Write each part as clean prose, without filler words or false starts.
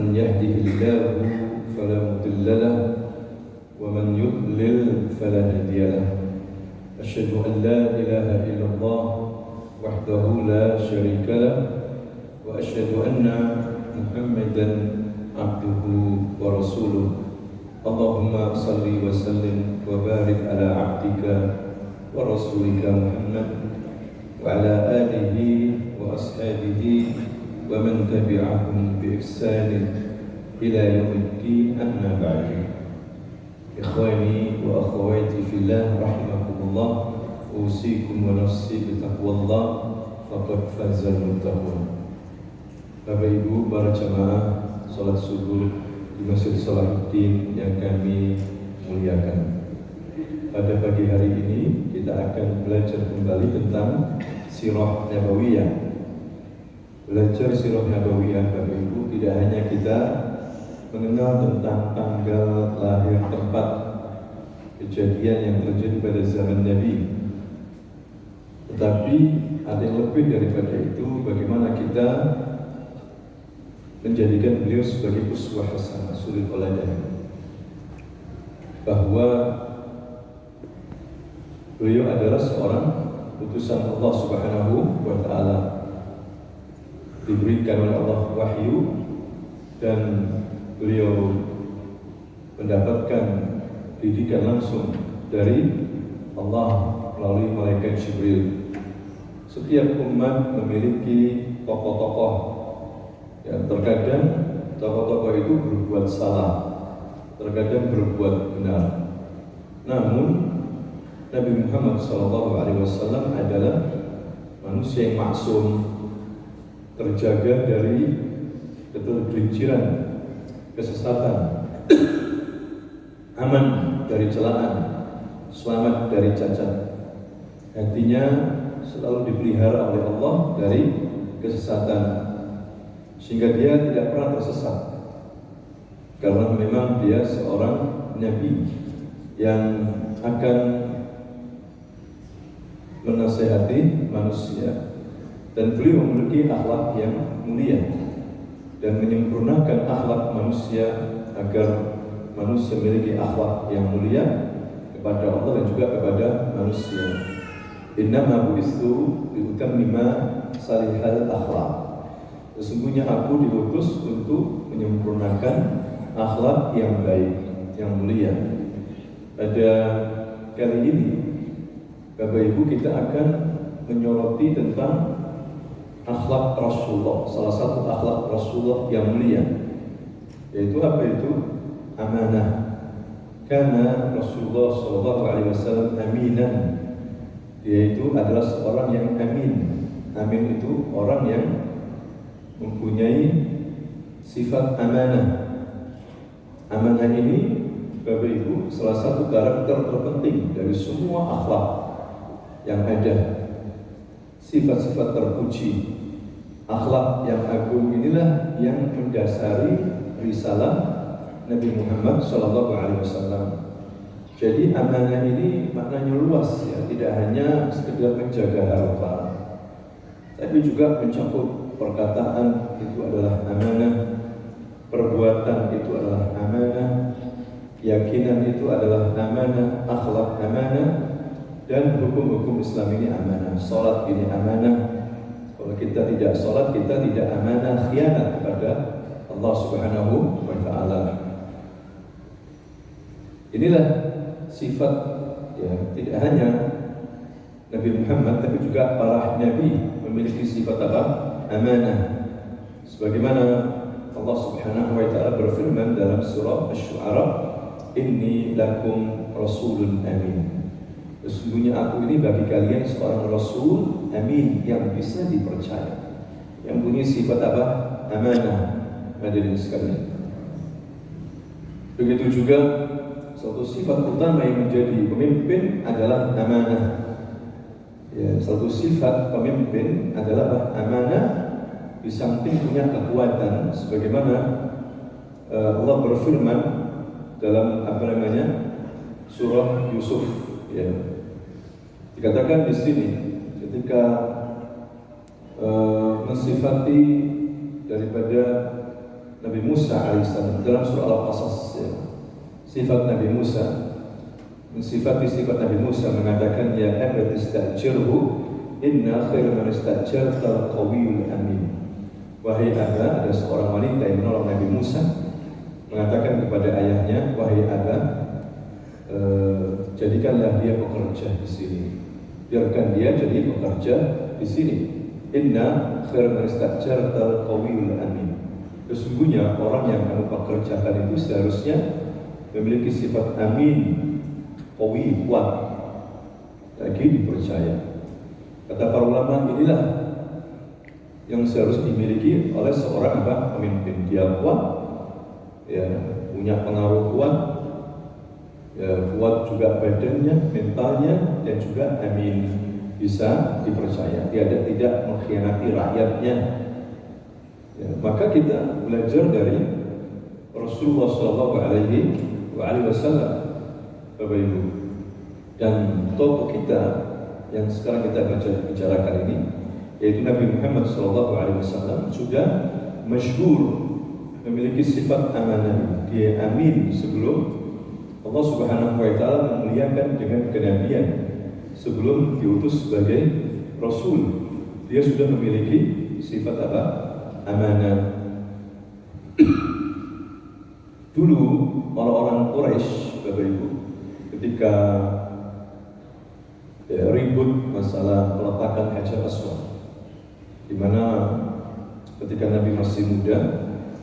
من يهده الله فلا مضل له ومن يضلل فلا هادي له أشهد أن لا إله إلا الله وحده لا شريك له وأشهد أن محمدا عبده ورسوله اللهم صل وسلم وبارك على عبدك ورسولك محمد وعلى آله وأصحابه ومن تبعهم بإحسان إلى يوم الدين أما بعد إخواني وأخواتي في الله رحمكم الله أوصيكم ونفسي بتقوى الله فقد فاز المتقون. Bapak Ibu, para jamaah salat subuh di Masjid Salahuddin yang kami muliakan. Pada pagi hari ini kita akan belajar kembali tentang Sirah Nabawiyah. Belajar Sirah Nabawiyah, Bapak Ibu, tidak hanya kita mengenal tentang tanggal lahir, tempat kejadian yang terjadi pada zaman Nabi, tetapi ada yang lebih daripada itu, bagaimana kita menjadikan beliau sebagai uswah hasanah, suri teladan, bahwa beliau adalah seorang utusan Allah Subhanahu wa Ta'ala, diberikan oleh Allah wahyu, dan beliau mendapatkan didikan langsung dari Allah melalui malaikat Jibril. Setiap umat memiliki tokoh-tokoh. Ya, terkadang tokoh-tokoh itu berbuat salah, terkadang berbuat benar. Namun Nabi Muhammad SAW adalah manusia yang maksum, terjaga dari ketergelinciran, kesesatan, aman dari celaan, selamat dari cacat. Hatinya selalu dipelihara oleh Allah dari kesesatan, sehingga dia tidak pernah tersesat, karena memang dia seorang Nabi yang akan menasihati manusia, dan beliau memiliki akhlak yang mulia dan menyempurnakan akhlak manusia agar manusia memiliki akhlak yang mulia kepada Allah dan juga kepada manusia. Innama bu'istu liutammima salihal akhlak. Sesungguhnya aku diutus untuk menyempurnakan akhlak yang baik, yang mulia. Pada kali ini, Bapak Ibu, kita akan menyoroti tentang akhlak Rasulullah. Salah satu akhlak Rasulullah yang mulia, yaitu apa itu? Amanah. Karena Rasulullah SAW aminan. Dia itu adalah seorang yang amin. Amin itu orang yang mempunyai sifat amanah. Amanah ini, Bapak Ibu, salah satu karakter terpenting dari semua akhlak yang ada. Sifat-sifat terpuji, akhlak yang agung inilah yang mendasari risalah Nabi Muhammad SAW. Jadi amanah ini maknanya luas, ya, tidak hanya sekedar menjaga harta, tapi juga mencakup perkataan itu adalah amanah, perbuatan itu adalah amanah, keyakinan itu adalah amanah, akhlak amanah, dan hukum-hukum Islam ini amanah. Salat ini amanah. Kalau kita tidak salat, kita tidak amanah, khianat kepada Allah Subhanahu wa Ta'ala. Inilah sifat, ya, tidak hanya Nabi Muhammad, tapi juga para nabi memiliki sifat apa? Amanah. Sebagaimana Allah Subhanahu wa Ta'ala berfirman dalam surah Asy-Syu'ara, "Inni lakum rasulun amin." Sesungguhnya aku ini bagi kalian seorang rasul amin, yang bisa dipercaya, yang punya sifat apa? Amanah. Hadirin sekalian, begitu juga suatu sifat utama yang menjadi pemimpin adalah amanah. Ya, satu sifat pemimpin adalah amanah, di samping punya kekuatan, sebagaimana Allah berfirman dalam surah Yusuf, ya. Dikatakan di sini ketika mensifati daripada Nabi Musa alaihissalam dalam surah Al-Qasas ya. Sifat Nabi Musa, mensifati sifat Nabi Musa mengatakan ya abad istajirhu inna khair man istajarta al-qawiyul amin. Wahai Aba, ada seorang wanita yang menolong Nabi Musa mengatakan kepada ayahnya, wahai Aba, jadikanlah dia pekerja di sini. Biarkan dia jadi pekerja di sini. Inna khair man istajarta al-qawiyul amin. Sesungguhnya orang yang kamu pekerjakan itu seharusnya memiliki sifat amin, qawi, kuat, lagi dipercaya. Kata para ulama, inilah yang seharusnya dimiliki oleh seorang pemimpin. Dia kuat, ya, punya pengaruh kuat, ya, kuat juga badannya, mentalnya, dan juga amin, bisa dipercaya. Dia tidak mengkhianati rakyatnya. Ya, maka kita belajar dari Rasulullah SAW, Bapak Ibu, dan tokoh kita yang sekarang kita bicarakan ini, yaitu Nabi Muhammad SAW, sudah masyhur memiliki sifat amanah. Dia amin sebelum Allah Subhanahu wa Ta'ala memuliakan dengan kenabian. Sebelum diutus sebagai Rasul, dia sudah memiliki sifat amanah. Dulu orang-orang Quraisy, Bapak Ibu, ketika ribut masalah peletakan Hajar Aswad, di mana ketika Nabi masih muda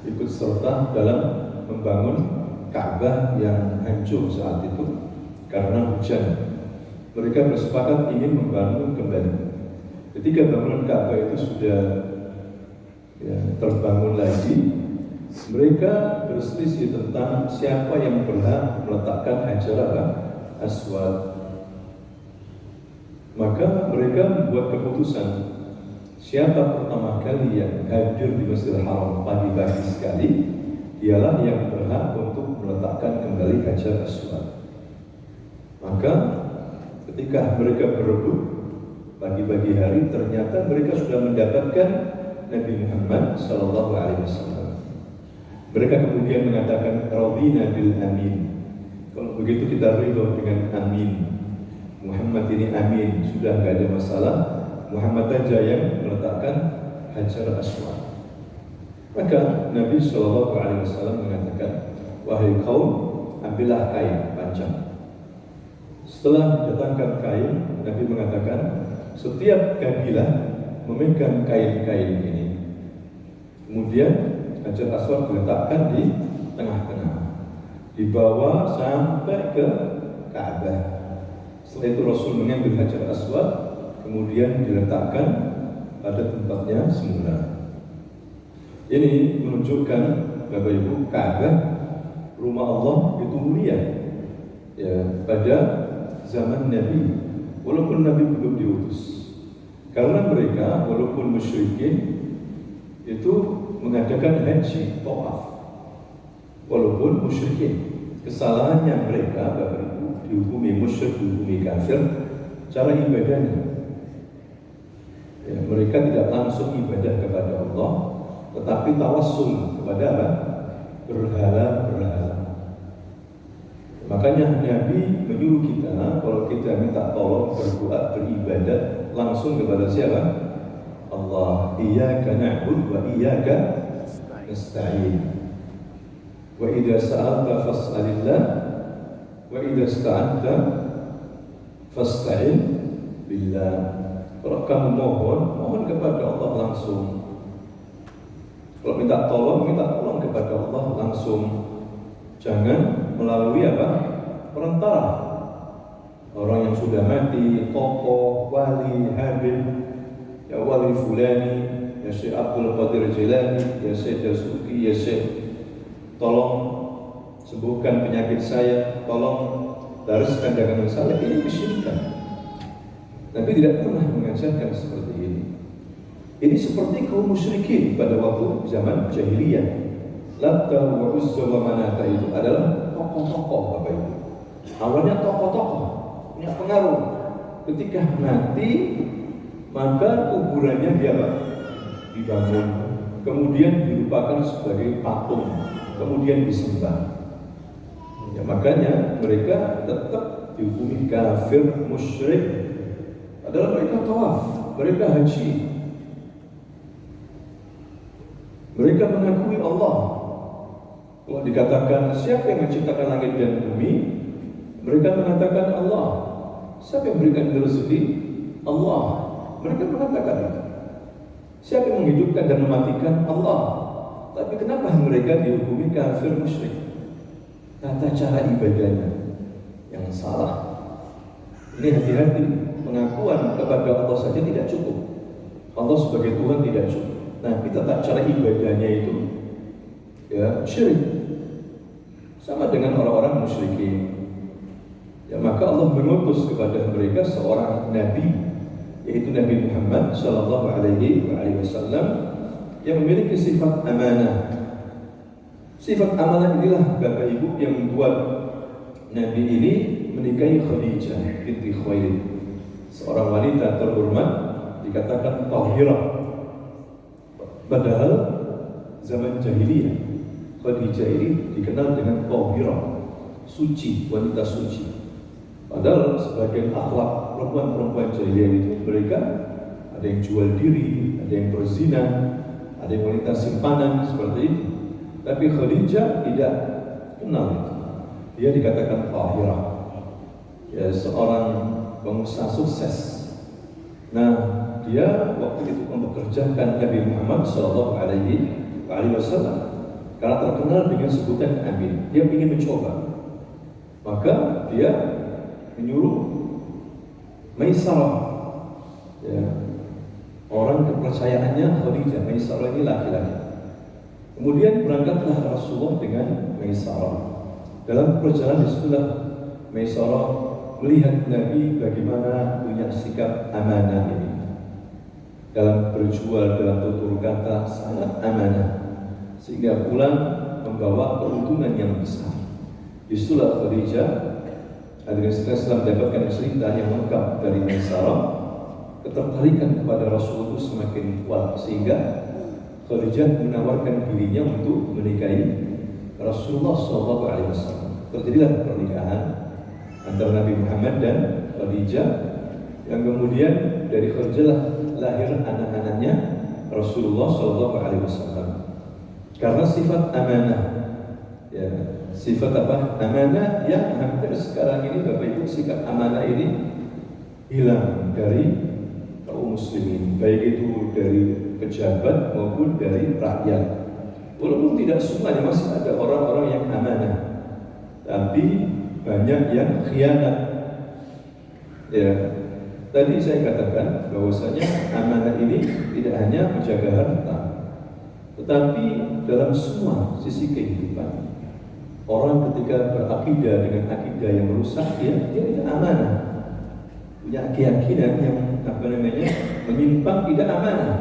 ikut serta dalam membangun Ka'bah yang hancur saat itu karena hujan. Mereka bersepakat ingin membangun kembali. Ketika bangunan Ka'bah itu sudah terbangun lagi, mereka berselisih tentang siapa yang berhak meletakkan Hajar Aswad. Maka mereka membuat keputusan, siapa pertama kali yang hadir di Masjidil Haram pagi-pagi sekali, dialah yang berhak untuk meletakkan kembali Hajar Aswad. Maka ketika mereka berebut pagi-pagi hari, ternyata mereka sudah mendapatkan Nabi Muhammad SAW. Mereka kemudian mengatakan radina bil amin. Kalau begitu kita ridho dengan amin. Muhammad ini amin, sudah nggak ada masalah. Muhammad saja yang meletakkan Hajar Aswad. Maka Nabi SAW mengatakan, wahai kaum, ambillah kain panjang. Setelah didatangkan kain, Nabi mengatakan, setiap kabilah memegang kain-kain ini. Kemudian Hajar Aswad diletakkan di tengah-tengah, dibawa sampai ke Ka'bah. Setelah itu Rasul mengambil Hajar Aswad, kemudian diletakkan pada tempatnya semula. Ini menunjukkan, Bapak Ibu, Ka'bah, rumah Allah itu mulia. Ya, pada zaman Nabi, walaupun Nabi belum diutus, karena mereka walaupun musyrikin itu mengadakan haji tawaf, walaupun musyrikin. Kesalahannya mereka, Bapak Ibu, dihukumi musyrik, dihukumi kafir, cara ibadahnya. Ya, mereka tidak langsung ibadah kepada Allah, tetapi tawassul kepada berhala-berhala. Makanya Nabi menyuruh kita, kalau kita minta tolong, berdoa, beribadah, langsung kepada siapa? Allah. Iyyaka na'budu wa iyyaka nasta'in. Wa idza sa'alta fas'alillah wa idza ista'anta fasta'in billah. Kalau kamu mohon kepada Allah langsung. Kalau minta tolong kepada Allah langsung. Jangan melalui perantara. Orang yang sudah mati, tokoh, wali, habib, ya wali fulani, ya Syekh Abdul Qadir Jilani, ya Syekh Dasuki, ya Syekh, tolong sembuhkan penyakit saya, tolong dariskan dagangan saya. Ini kesyirikan. Nabi tidak pernah mengajarkan seperti ini. Ini seperti kaum musyrikin pada waktu zaman jahiliyah. Latta wa Uzza wa Manata itu adalah tokoh-tokoh, Bapak Ibu. Awalnya tokoh-tokoh, punya pengaruh. Ketika mati, maka kuburannya dibangun. kemudian dilupakan sebagai patung, kemudian disembah. Ya, makanya mereka tetap dihukumi kafir musyrik. Padahal mereka tawaf, mereka haji, mereka mengakui Allah. Kalau dikatakan siapa yang menciptakan langit dan bumi, mereka mengatakan Allah. Siapa yang memberikan rezeki? Allah. Mereka mengatakan itu. Siapa yang menghidupkan dan mematikan? Allah. Tapi kenapa mereka dihukumi kafir musyrik? Tata cara ibadahnya yang salah. Ini hati-hati. Pengakuan kepada Allah saja tidak cukup. Allah sebagai Tuhan tidak cukup. Tapi tata cara ibadahnya itu ya syirik. Sama dengan orang-orang musyrikin. Ya, maka Allah mengutus kepada mereka seorang nabi, yaitu Nabi Muhammad sallallahu alaihi wasallam yang memiliki sifat amanah. Sifat amanah inilah Bapak Ibu yang membuat Nabi ini menikahi Khadijah binti Khuwailid, seorang wanita terhormat, dikatakan tahirah. Padahal zaman jahiliyah Khadijah ini dikenal dengan tahirah, suci, wanita suci. Padahal sebagian akhlak perempuan-perempuan jahiliyah itu mereka ada yang jual diri, ada yang berzina, ada yang wanita simpanan seperti itu. Tapi Khadijah tidak kenal itu. Dia dikatakan tahirah, ya seorang pengusaha sukses. Nah, dia waktu itu mempekerjakan Nabi Muhammad Shallallahu Alaihi Wasallam karena terkenal dengan sebutan Amin. Dia ingin mencoba, maka dia menyuruh Maisarah, ya, orang kepercayaannya Khadijah. Maisarah ini laki-laki. Kemudian berangkatlah Rasulullah dengan Maisarah. Dalam perjalanan setelah Maisarah melihat Nabi bagaimana punya sikap amanah ini. Dalam berjual, dalam tutur kata sangat amanah, sehingga pulang membawa keuntungan yang besar. Itulah Khadijah. Hadirin sekalian mendapatkan cerita yang lengkap dari Maisarah. Ketertarikan kepada Rasul itu semakin kuat sehingga Khadijah menawarkan dirinya untuk menikahi Rasulullah SAW. Terjadilah pernikahan antara Nabi Muhammad dan Khadijah, yang kemudian dari Khadijah lahir anak-anaknya Rasulullah SAW. Karena sifat amanah, ya, sifat apa? Amanah yang hampir sekarang ini Bapak Ibu, sikap amanah ini hilang dari kaum muslimin, baik itu dari pejabat maupun dari rakyat. Walaupun tidak semuanya, masih ada orang-orang yang amanah, tapi banyak yang khianat. Ya, tadi saya katakan bahwasanya amanah ini tidak hanya menjaga harta, tetapi dalam semua sisi kehidupan. Orang ketika berakidah dengan akidah yang merusak, dia tidak amanah. Punya keyakinan yang menyimpang, tidak amanah.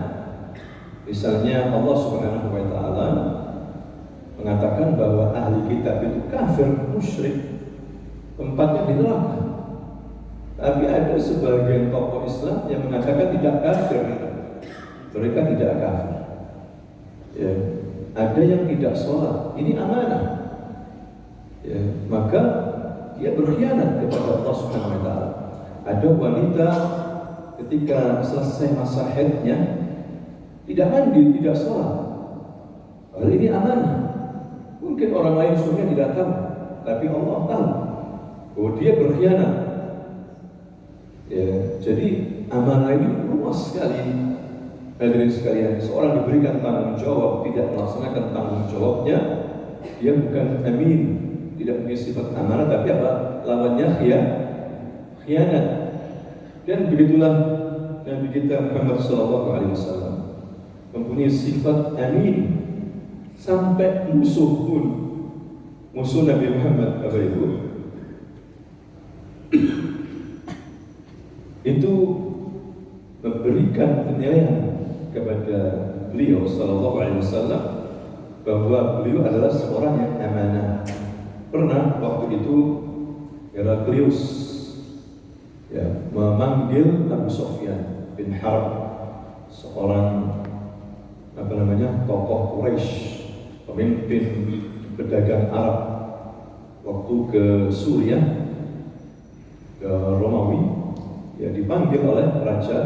Misalnya Allah Subhanahu wa taala mengatakan bahwa ahli kitab itu kafir, musyrik, tempatnya di neraka. Tapi ada sebagian tokoh Islam yang mengatakan tidak kafir, mereka tidak kafir. Ya, ada yang tidak sholat, ini amanah. Ya, maka dia berkhianat kepada Allah Subhanahu wa taala. Ada wanita ketika selesai masa haidnya tidak mandi, tidak sholat. Hal ini amanah. Mungkin orang lain sebenarnya tidak tahu, tapi Allah tahu. Oh, dia berkhianat. Ya, jadi amanah ini luas sekali. Hadirin sekalian, seorang diberikan tanggung jawab tidak melaksanakan tanggung jawabnya, dia bukan amin, tidak punya sifat amanah, tapi apa? Lawannya khianat. Dan begitulah Nabi kita Muhammad SAW mempunyai sifat amin, sampai musuh pun, musuh Nabi Muhammad Bapak Ibu itu memberikan penilaian kepada beliau Sallallahu Alaihi Wasallam bahwa beliau adalah seorang yang amanah. Pernah waktu itu Heraklius ya memanggil Abu Sufyan bin Harb, seorang tokoh Quraisy, pemimpin pedagang Arab waktu ke Suriah, ke Romawi, ya dipanggil oleh Raja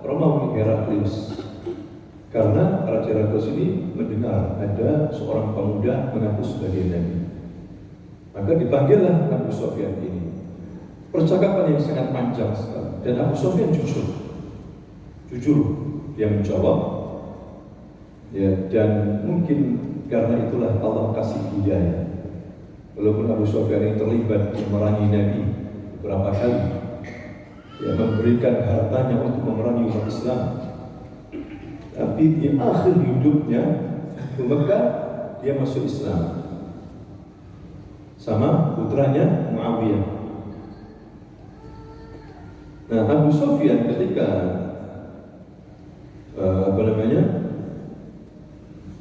Romawi Heraklius. Karena Raja Heraklius ini mendengar ada seorang pemuda mengaku sebagai nabi. Maka dipanggillah Abu Sufyan ini. Percakapan yang sangat panjang sekali. Dan Abu Sufyan jujur dia menjawab. Ya, dan mungkin karena itulah Allah kasih hidayah. Walaupun Abu Sufyan ini terlibat memerangi Nabi beberapa kali, ya, memberikan hartanya untuk memerangi umat Islam, tapi di akhir hidupnya di Mekah dia masuk Islam sama putranya Muawiyah. Nah, Abu Sufyan ketika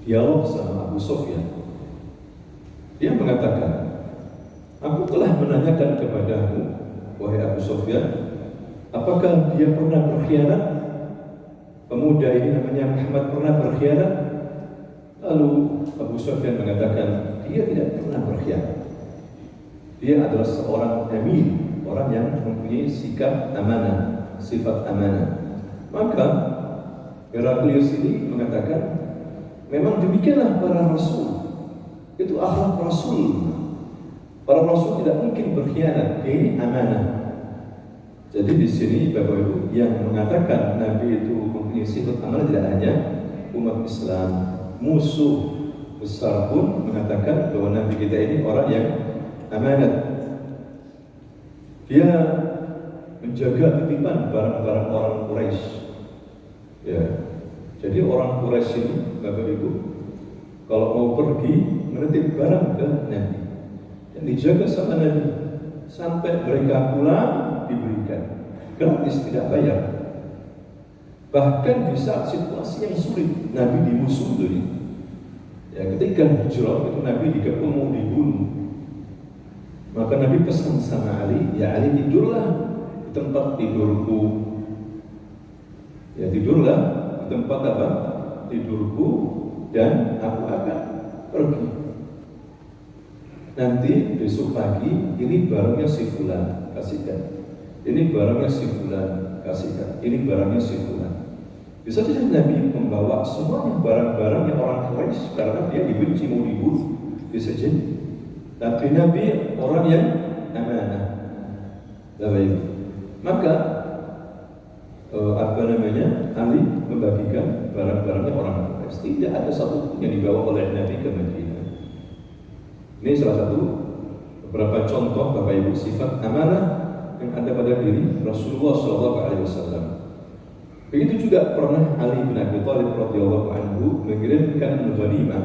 dialog sama Abu Sufyan, dia mengatakan, aku telah menanyakan kepadamu, wahai Abu Sufyan, apakah dia pernah berkhianat? Pemuda ini namanya Muhammad pernah berkhianat? Lalu Abu Sufyan mengatakan, dia tidak pernah berkhianat. Dia adalah seorang amin, orang yang mempunyai sikap amanah, sifat amanah. Maka Heraklius ini mengatakan, memang demikianlah para rasul. Itu akhlak rasul. Para rasul tidak mungkin berkhianat, ini amanah. Jadi di sini Bapak Ibu yang mengatakan Nabi itu mempunyai sifat amanah tidak hanya umat Islam, musuh besar pun mengatakan bahwa Nabi kita ini orang yang amanat. Dia menjaga titipan barang-barang orang Quraisy. Ya, jadi orang Quraisy ini Bapak Ibu kalau mau pergi menitip barang ke Nabi, yang dijaga sama Nabi sampai mereka pulang diberikan gratis, tidak bayar. Bahkan di saat situasi yang sulit Nabi dimusuhi. Ya, ketika hijrah itu Nabi dikepung mau dibunuh. Maka Nabi pesan sama Ali, ya Ali tidurlah di tempat tidurku. Ya tidurlah di tempat apa? Tidurku, dan aku akan pergi. Nanti besok pagi ini barangnya si fulan, kasihkan. Ini barangnya si fulan, kasihkan. Ini barangnya si fulan. Bisa saja Nabi membawa semuanya barang-barangnya orang Quraisy karena dia dibenci mau dibunuh, bisa jadi. Tapi Nabi orang yang amanah. Baik. Maka Ali membagikan barang-barangnya orang Quraisy. Tidak ada satu pun yang dibawa oleh Nabi ke Madinah. Ini salah satu beberapa contoh Bapak Ibu sifat amanah yang ada pada diri Rasulullah SAW. Begitu juga pernah Ali bin Abi Thalib radhiyallahu anhu mengirimkan ghanimah,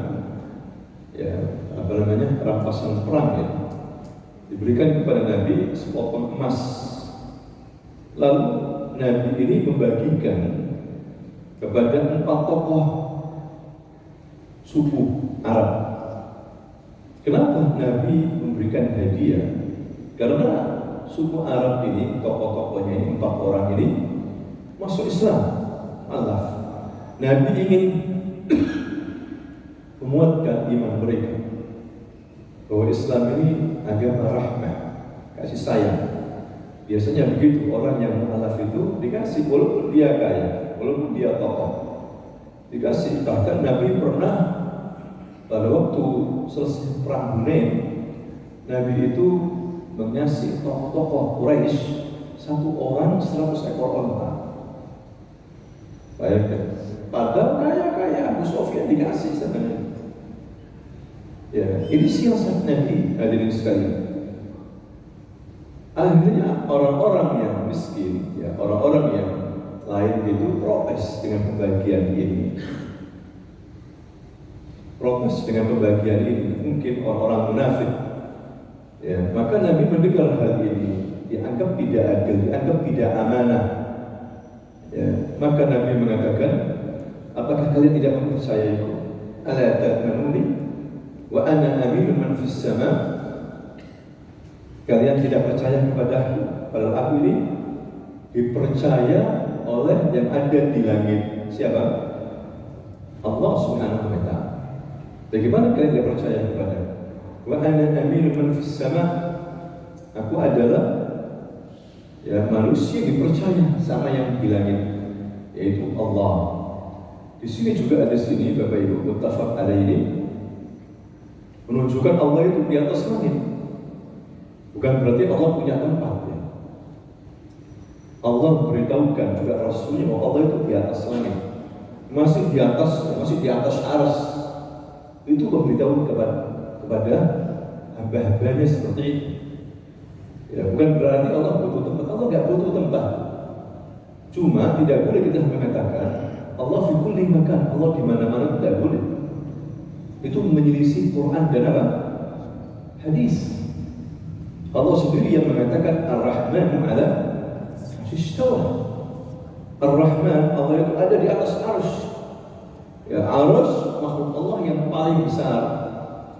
ya rampasan perang, ya, diberikan kepada Nabi sepotong emas. Lalu Nabi ini membagikan kepada 4 tokoh suku Arab. Kenapa Nabi memberikan hadiah? Karena suku Arab ini, tokoh-tokohnya ini, 4 orang ini masuk Islam. Allah, Nabi ingin memuatkan iman mereka bahwa Islam ini agama rahmah, kasih sayang. Biasanya begitu, orang yang mu'alaf itu dikasih walaupun dia kaya, walaupun dia tokoh, dikasih. Bahkan Nabi pernah pada waktu selesai perang Hunain, Nabi itu mengasih tokoh-tokoh Quraisy 1 orang 100 ekor unta. Bayangkan, padahal kaya-kaya Abu Sufyan dikasih sebenarnya. Ya, ini siasat Nabi, hadirin sekalian. Akhirnya orang-orang yang miskin, ya, orang-orang yang lain itu protes dengan pembagian ini. Protes dengan pembagian ini, mungkin orang-orang munafik. Ya, maka Nabi mendengar hal ini, dianggap tidak adil, dianggap tidak amanah. Ya, maka Nabi mengatakan, apakah kalian tidak mempercayaiku? Ala ta'manuni wa ana aminu man fis sama'. Kalian tidak percaya kepadaku, padahal aku ini dipercaya oleh yang ada di langit. Siapa? Allah Subhanahu wa Ta'ala. Bagaimana kalian tidak percaya kepada wa ana aminu man fis sama? Aku adalah manusia yang dipercaya sama yang di langit, yaitu Allah. Di sini juga ada Bapak Ibu muttafaq alaihi, menunjukkan Allah itu di atas langit. Bukan berarti Allah punya tempat ya. Allah memberitahukan juga Rasulnya bahwa Allah itu di atas langit, masih di atas arsy. Itu memberitahu kepada hamba-hambanya seperti itu. Ya, bukan berarti Allah butuh tempat. Allah nggak butuh tempat. Cuma tidak boleh kita mengatakan Allah fi kulli makan, Allah di mana-mana, tidak boleh. Itu menyelisih Quran dan apa? Hadis. Allah sendiri yang mengatakan Ar-Rahman 'ala istawa. Ar-Rahman, Allah itu ada di atas arsy. Ya, arsy makhluk Allah yang paling besar.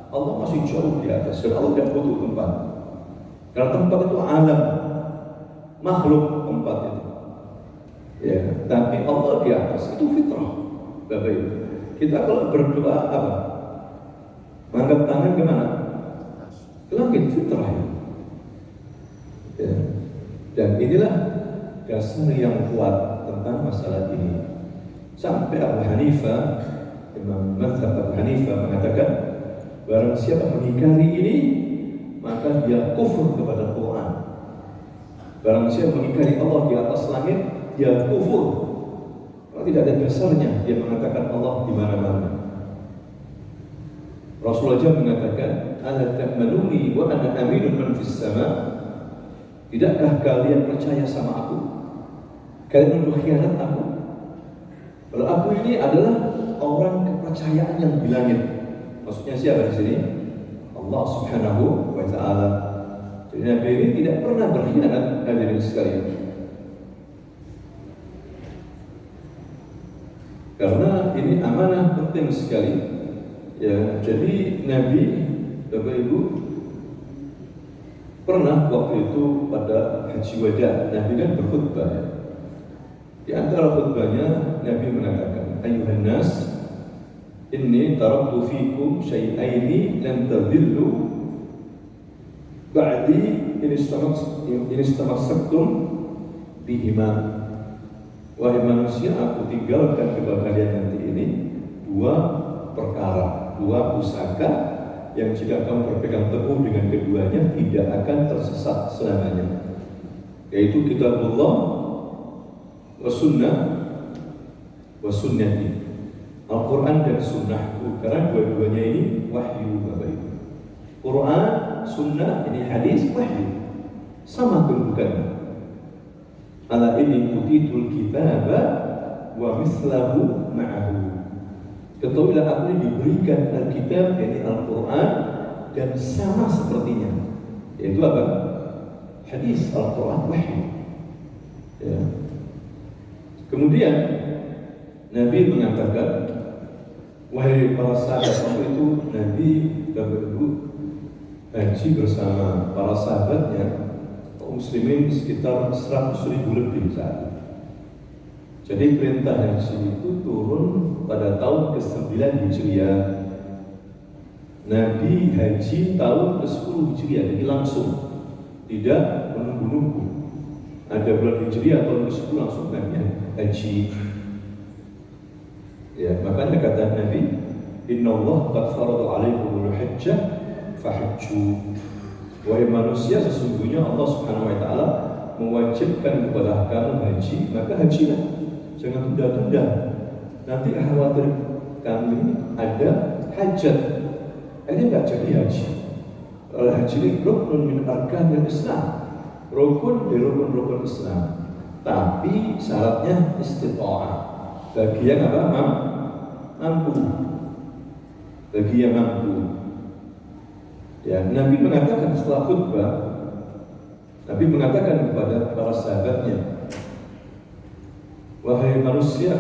Allah masih jauh di atas. Dan Allah tidak butuh tempat. Karena tempat itu alam, makhluk tempat itu. Ya, tapi Allah di atas itu fitrah. Bapak Ibu, kita kalau berdoa apa? Mengangkat tangan kemana? Ke langit, fitrah ya. Dan inilah dasar yang kuat tentang masalah ini. Sampai Abu Hanifah, Imam Mazhab Abu Hanifah mengatakan, barang siapa mengingkari ini, maka dia kufur kepada Quran. Barang siapa mengingkari Allah di atas langit, dia kufur. Kalau tidak ada dasarnya, dia mengatakan Allah di mana-mana. Rasulullah SAW mengatakan, "Ala ta'maluni wa ana aminun man fis sama." Tidakkah kalian percaya sama aku? Kalian menuduh khianat aku? Kalau aku ini adalah orang kepercayaan yang di langit. Maksudnya siapa di sini? Allah Subhanahu wa Ta'ala. Jadi Nabi ini tidak pernah berkhianat, hadirin sekalian. Karena ini amanah penting sekali. Ya, jadi Nabi, Bapak Ibu, pernah waktu itu pada Haji Wada, Nabi kan berkhutbah. Di antara khutbahnya Nabi mengatakan, "Ayuhan nas, inni taraktu fikum syai'aini lan tadhillu ba'di in istamassaktum bihima." Wahai manusia, aku tinggalkan kepada kalian nanti ini dua perkara, dua pusaka yang jika kamu berpegang teguh dengan keduanya tidak akan tersesat selamanya, yaitu kitabullah wa sunnah wa sunnati, Al-Quran dan sunnahku. Karena dua-duanya ini wahyu, Bapak Ibu. Quran, sunnah, ini hadis, wahyu. Sama kedudukannya. Ala ini utitul kitaba wa mislahu ma'ahu. Ketahuilah aku ini diberikan Alkitab, yakni Al-Quran, dan sama sepertinya, yaitu apa? Hadis, Al-Quran, wahyu. Ya. Kemudian Nabi mengatakan, wahai para sahabat, waktu itu Nabi Bapak Ibu haji bersama para sahabatnya, kaum muslimin sekitar 100.000 lebih saat itu. Jadi perintah haji itu turun pada tahun ke-9 Hijriah. Nabi haji tahun ke-10 Hijriah, jadi langsung, tidak menunggu-nunggu. Ada bulan Hijriah tahun ke-10 langsung Nabi haji. Ya, makanya kata Nabi, "Inna Allah qad farada 'alaikumul hajjah fahajju." Wahai manusia, sesungguhnya Allah Subhanahu wa Ta'ala mewajibkan kepada kamu haji, maka hajilah. Jangan tunda-tunda. Nanti khawatir kamu ini ada hajat, ini nggak jadi haji. Kalau haji ini rukun min arkanil Islam, rukun dari rukun-rukun Islam. Tapi syaratnya istita'ah. Bagi yang apa? Mampu. Bagi yang mampu. Ya, Nabi mengatakan setelah khutbah, Nabi mengatakan kepada para sahabatnya, wahai manusia,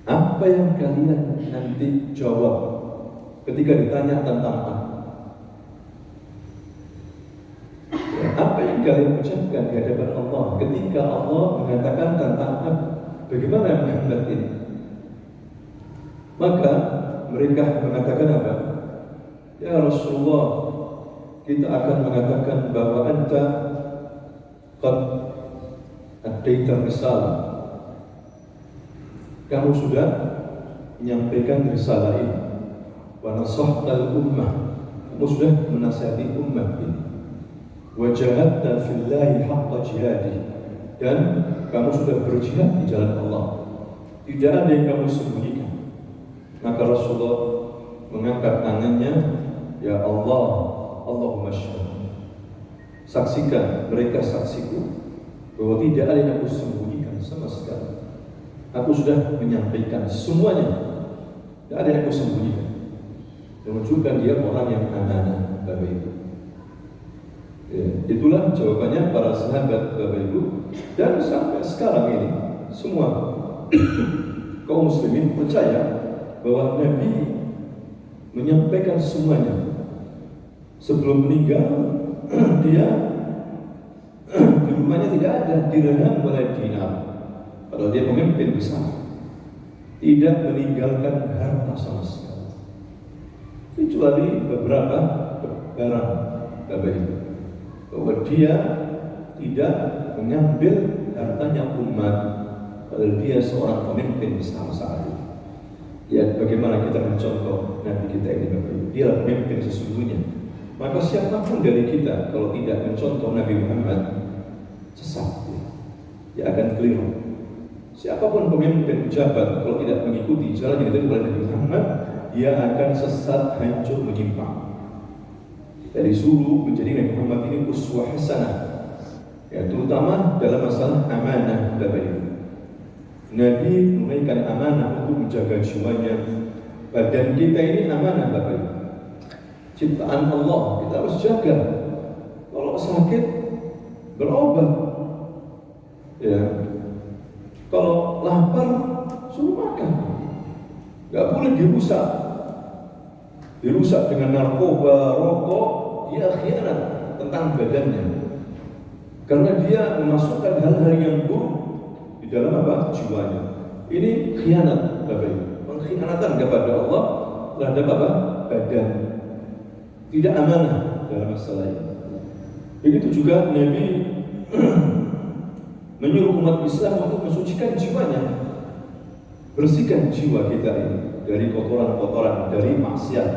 apa yang kalian nanti jawab ketika ditanya tentang aku? Ya, apa yang kalian ucapkan di hadapan Allah ketika Allah mengatakan tentang aku? Bagaimana Muhammad ini? Maka mereka mengatakan apa? Ya Rasulullah, kita akan mengatakan bahwa anta qad addaita risalah. Kamu sudah menyampaikan risalah ini. Wa nasahtal ummah. Kamu sudah menasihati ummah ini. Wa jahadta fillahi haqqa jihadi. Dan kamu sudah berjihad di jalan Allah. Tidak ada yang kamu sembunyikan. Maka Rasulullah mengangkat tangannya, ya Allah, Allahumma syahid. Saksikan, mereka saksiku bahwa tidak ada yang aku sembunyikan sama sekali. Aku sudah menyampaikan semuanya. Tidak ada yang aku sembunyikan. Menunjukkan dia orang yang amanah, Bapak Ibu. Ya, itulah jawabannya para sahabat, Bapak Ibu. Dan sampai sekarang ini semua kaum muslimin percaya bahwa Nabi menyampaikan semuanya. Sebelum meninggal, dia di rumahnya tidak ada dirham wala dinar. Padahal dia pemimpin besar, tidak meninggalkan harta sama sekali, kecuali beberapa barang, Bapak Ibu. Bahwa dia tidak mengambil hartanya umat, padahal dia seorang pemimpin besar saat itu. Ya, bagaimana kita mencontoh Nabi kita ini, Bapak Ibu? Dia pemimpin sesungguhnya. Maka siapapun dari kita kalau tidak mencontoh Nabi Muhammad, sesat dia akan keliru. Siapapun pemimpin pejabat kalau tidak mengikuti jalan yang ditempuh oleh Nabi Muhammad, dia akan sesat, hancur, menyimpang. Dari disuruh menjadi Nabi Muhammad ini uswah hasanah, ya, terutama dalam masalah amanah, Bapak Ibu. Nabi menunaikan amanah untuk menjaga jiwanya. Badan kita ini amanah, Bapak Ibu, ciptaan Allah, kita harus jaga. Kalau sakit, berobat, ya. Kalau lapar, suruh makan. Gak boleh dirusak. Dirusak dengan narkoba, rokok, dia khianat tentang badannya. Karena dia memasukkan hal-hal yang buruk di dalam apa? Jiwanya. Ini khianat, Bapak Ibu. Pengkhianatan kepada Allah terhadap apa? Badan. Tidak amanah dalam masalah ini. Begitu juga Nabi menyuruh umat Islam untuk mensucikan jiwanya, bersihkan jiwa kita ini dari kotoran-kotoran, dari maksiat.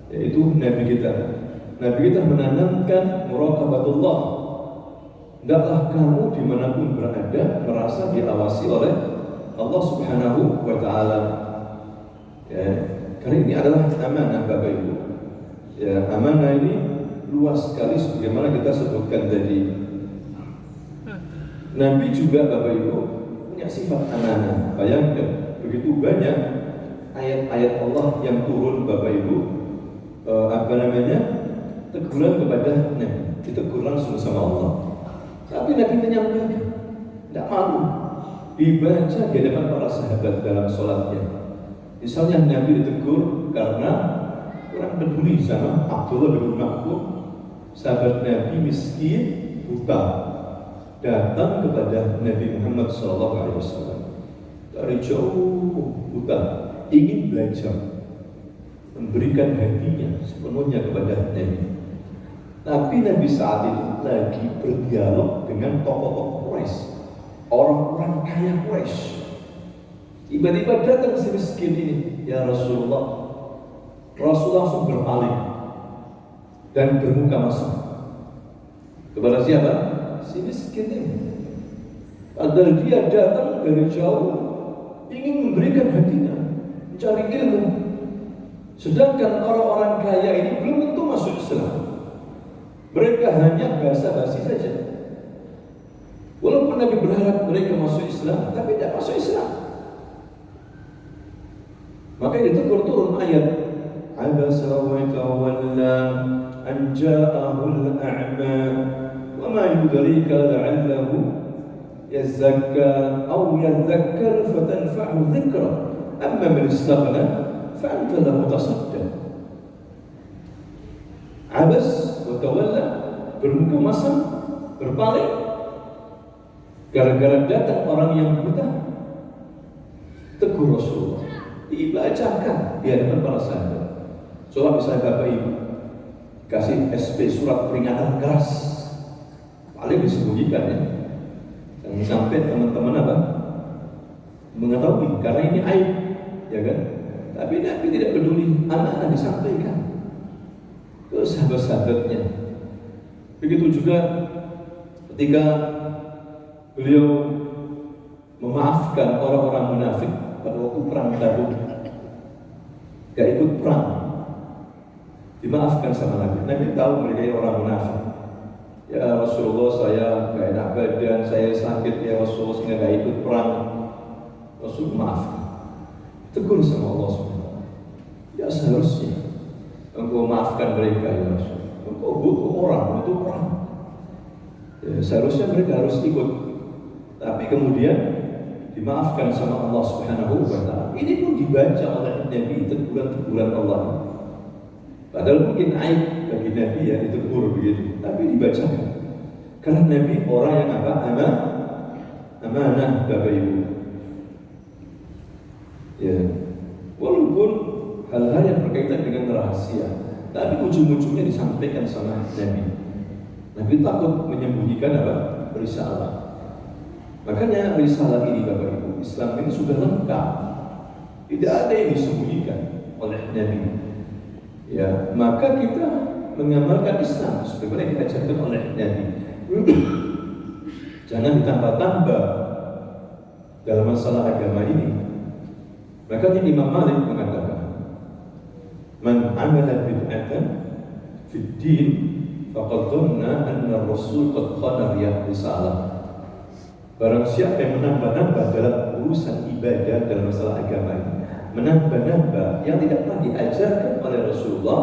Yaitu Nabi kita menanamkan muraqabatullah. Hendaklah kamu dimanapun berada merasa diawasi oleh Allah Subhanahu wa Ta'ala. Ya, karena ini adalah amanah, Bapak Ibu. Ya, amanah ini luas sekali sebagaimana kita sebutkan tadi. Nabi juga, Bapak Ibu, punya sifat amanah. Bayangkan, begitu banyak ayat-ayat Allah yang turun, Bapak Ibu, teguran kepada Nabi, ditegur langsung sama Allah. Tapi Nabi menyampaikan, tidak malu, dibaca di hadapan para sahabat dalam sholatnya. Misalnya Nabi ditegur karena kurang peduli sama Abdullah bin Maktum, sahabat Nabi miskin, buta, datang kepada Nabi Muhammad SAW dari jauh, buta, ingin belajar, memberikan hatinya sepenuhnya kepada Nabi. Tapi Nabi saat itu lagi berdialog dengan tokoh-tokoh Quraisy, orang-orang kaya Quraisy. Tiba-tiba datang si miskin ini, ya Rasulullah. Rasul langsung berpaling dan bermuka masam kepada siapa? Si miskin ini. Padahal dia datang dari jauh, ingin memberikan hatinya, mencari ilmu. Sedangkan orang-orang kaya ini belum tentu masuk Islam. Mereka hanya basa-basi saja. Walaupun Nabi berharap mereka masuk Islam, tapi tidak masuk Islam. Maka itu turun ayat, abasa wa tawalla an ja'ahul a'ma wa ma yudrika la'allahu yazakka aw yadhakkar fatanfa'u dhikra amma man istaghna fa'anta lahu tasaddaq. Abas wa tawalla, bermuka masam, berpaling gara-gara datang orang yang buta. Tegur Rasulullah, dibacakan di hadapan para sahabat. Coba misalnya Bapak Ibu kasih SP surat peringatan keras, paling disembunyikan ya. Jangan sampai teman-teman apa mengetahui, karena ini aib, ya kan? Tapi Nabi tidak peduli, amanah disampaikan ke sahabat-sahabatnya. Begitu juga ketika beliau memaafkan orang-orang munafik pada waktu perang Tabuk, gak ikut perang, dimaafkan sama Nabi. Nabi tahu mereka orang munafik. Ya Rasulullah, saya gak enak badan, saya sakit ya Rasulullah, sehingga gak ikut perang. Rasul maafkan, tegur sama Allah SWT. Ya seharusnya engkau maafkan mereka ya Rasul. Engkau butuh orang untuk perang. Ya, seharusnya mereka harus ikut. Tapi kemudian dimaafkan sama Allah Subhanahu wa Ta'ala. Ini pun dibaca oleh Nabi, teguran-teguran Allah. Padahal mungkin aib bagi Nabi ya ditegur begitu, tapi dibacakan. Karena Nabi orang yang apa? Amanah Bapak Ibu. Ya, walaupun hal-hal yang berkaitan dengan rahasia, tapi ujung-ujungnya disampaikan sama Nabi. Nabi takut menyembunyikan apa? Risalah. Makanya risalah ini Bapak Ibu, Islam ini sudah lengkap. Tidak ada yang disembunyikan oleh Nabi. Ya, maka kita mengamalkan Islam sebagaimana yang diajarkan oleh Nabi. Jangan ditambah-tambah dalam masalah agama ini. Makanya Imam Malik mengatakan, "Man amala bid'atan fid din faqad dhanna anna Rasul qad khana risalah." Barang siapa yang menambah-nambah dalam urusan ibadah dalam masalah agama ini, menambah-nambah yang tidak pernah diajarkan oleh Rasulullah,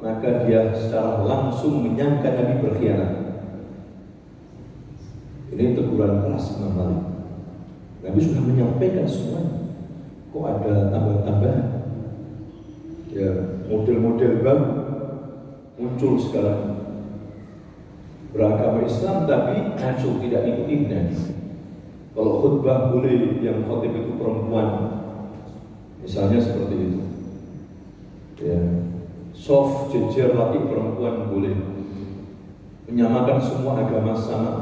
maka dia secara langsung menyangka Nabi berkhianat. Ini teguran keras Imam Malik. Nabi sudah menyampaikan semuanya. Kok ada tambah-tambahan? Ya, model-model baru muncul sekarang. Beragama Islam tapi acuh tidak ikuti Nabi. Kalau khutbah boleh yang khutbah itu perempuan, misalnya seperti itu. Ya, soft jejer laki perempuan boleh. Menyamakan semua agama sama.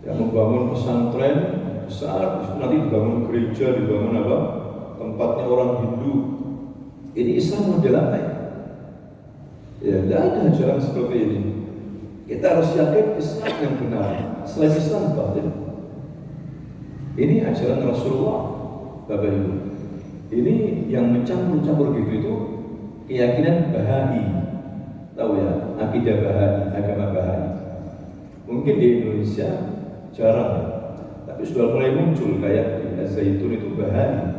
Ya, membangun pesantren besar, nanti dibangun gereja, dibangun apa? Tempatnya orang Hindu. Ini Islam model apa ya? Ya, tidak ada ajaran seperti ini. Kita harus yakin Islam yang benar. Selain Islam batil. Ini ajaran Rasulullah, Bapak Ibu. Ini yang mencampur-campur gitu itu keyakinan Bahai. Tahu ya, akidah Bahai, agama Bahai. Mungkin di Indonesia jarang. Tapi sudah mulai muncul kayak di Zaitun itu Bahai.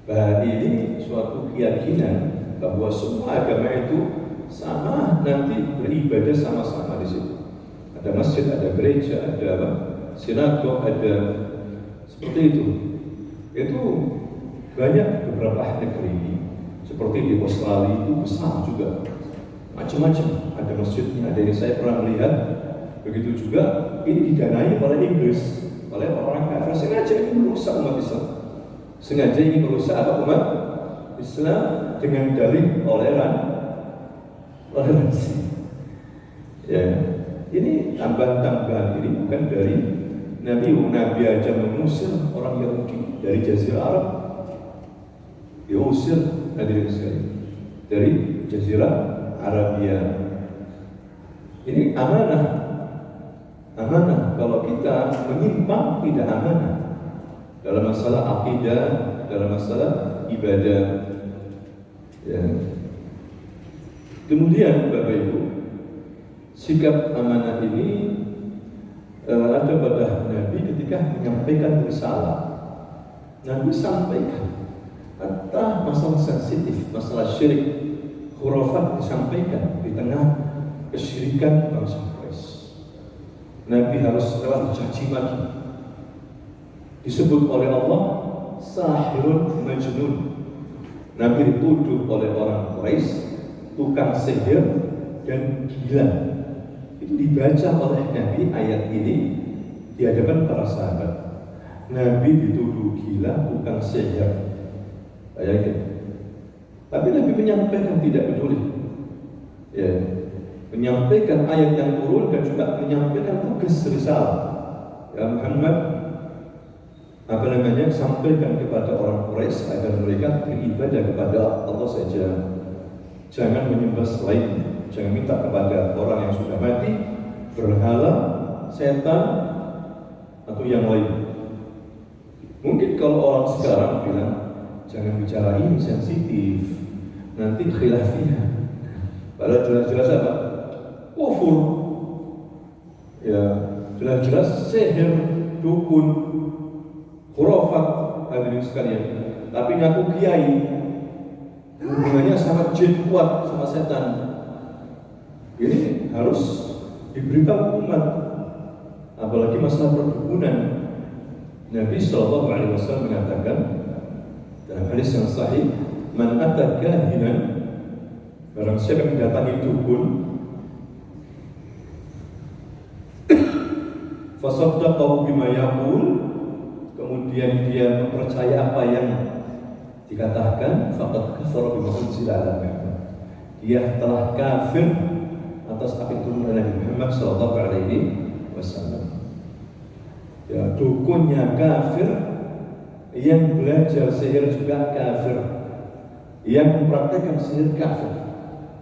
Bahai ini suatu keyakinan bahwa semua agama itu sama, nanti beribadah sama-sama di situ. Ada masjid, ada gereja, ada apa? Sinagog, ada seperti itu. Itu banyak beberapa negeri seperti di Australia itu besar juga, macam-macam. Ada masjidnya, ada yang saya pernah melihat. Begitu juga ini didanai oleh Inggris, oleh orang kafir, sengaja ingin merusak umat Islam, sengaja ingin merusak apa umat Islam dengan dalih toleransi. Ya, ini tambahan-tambahan ini bukan dari Nabi. Nabi aja mengusir orang Yahudi dari Jazirah Arab, diusir hadirin sekalian dari Jazirah Arabia. Ini amanah. Amanah, kalau kita menyimpang tidak amanah dalam masalah akidah, dalam masalah ibadah. Ya. Kemudian Bapak Ibu, sikap amanah ini ada pada Nabi ketika menyampaikan risalah. Nabi sampaikan, entah masalah sensitif, masalah syirik, khurafat disampaikan di tengah kesyirikan bangsa Quraisy. Nabi harus lewat caci maki. Disebut oleh Allah sahirun majnun. Nabi dituduh oleh orang Quraisy tukang sihir dan gila. Itu dibaca oleh Nabi ayat ini di hadapan para sahabat. Nabi dituduh gila, bukan sihir. Bayangin. Tapi Nabi menyampaikan tidak peduli. Ya, menyampaikan ayat yang turun dan juga menyampaikan tugas risalah. Ya Muhammad, sampaikan kepada orang Quraisy agar mereka beribadah kepada Allah saja. Jangan menyembah selainnya. Jangan minta kepada orang yang sudah mati, berhala, setan, atau yang lain. Mungkin kalau orang sekarang bilang, jangan bicara ini sensitif, nanti khilafiyah. Padahal jelas-jelas apa? Kufur. Ya, jelas-jelas sihir, dukun, khurafat, hadirin sekalian. Tapi ngaku kiai, hubungannya sama jin kuat, sama setan. Ini harus diberitahu umat. Apalagi masalah perdukunan. Nabi SAW mengatakan dalam hadis yang sahih, man ata kahinan, barang siapa yang mendatangi dukun, fasaddaqahu bima yaqul, kemudian dia mempercaya apa yang dikatakan, faqad kafara bima unzila ala Muhammad, dia telah kafir atas apa yang turun oleh Nabi Muhammad SAW. Ya, dukunnya kafir, yang belajar sihir juga kafir, yang mempraktekkan sihir kafir.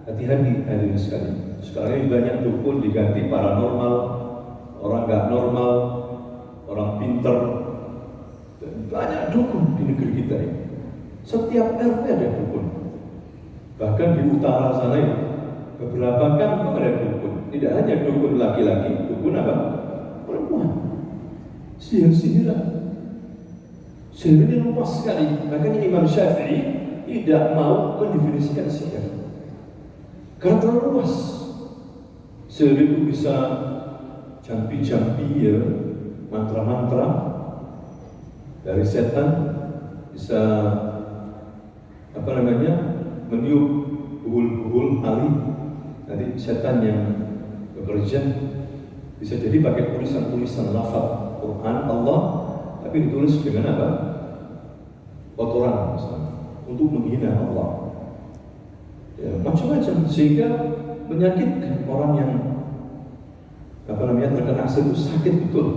Hati-hati hadirin sekalian. Sekarang ini banyak dukun diganti paranormal, orang nggak normal, orang pinter. Banyak dukun di negeri kita ini. Setiap RT ada dukun. Bahkan di utara sana ini beberapa kampung ada dukun. Tidak hanya dukun laki-laki, dukun apa? Perempuan. Sihir-sihiran. Sihir ini luas sekali. Makanya Imam Syafi'i tidak mau mendefinisikan sihir karena terlalu luas. Sihir itu bisa jampi-jampi, ya, mantra-mantra dari setan, bisa meniup buhul-buhul ali. Nanti setan yang bekerja bisa jadi pakai tulisan-tulisan lafaz Quran Allah, tapi ditulis dengan apa? Kotoran misalnya, untuk menghina Allah. Ya, macam-macam, sehingga menyakitkan orang yang terkena sihir itu sakit betul.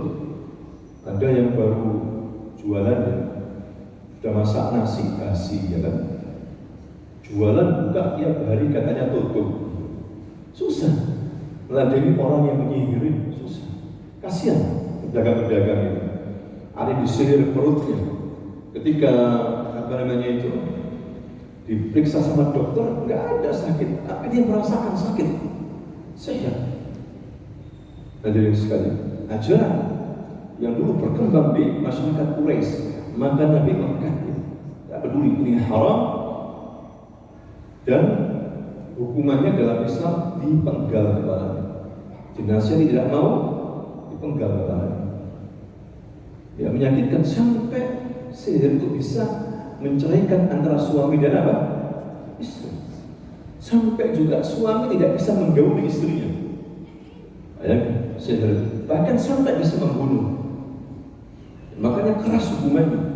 Ada yang baru jualan, ya, sudah masak nasi basi, ya kan? Jualan buka tiap hari katanya tutup. Susah meladeni orang yang menyihiri, susah. Kasihan pedagang-pedagang itu. Ada disihir perutnya. Ketika diperiksa sama dokter, nggak ada sakit, tapi dia merasakan sakit. Sihir. Hadirin sekalian, ajaran yang dulu berkembang di masyarakat Quraisy, maka Nabi mengatakan, tidak peduli ini haram dan hukumannya dalam Islam dipenggal kepalanya. Jenazah tidak mau dipenggal kepalanya. Ya, menyakitkan sampai sihir itu bisa menceraikan antara suami dan apa? Istri. Sampai juga suami tidak bisa menggauli istrinya. Ya, sihir bahkan sampai bisa membunuh. Makanya keras hukumannya.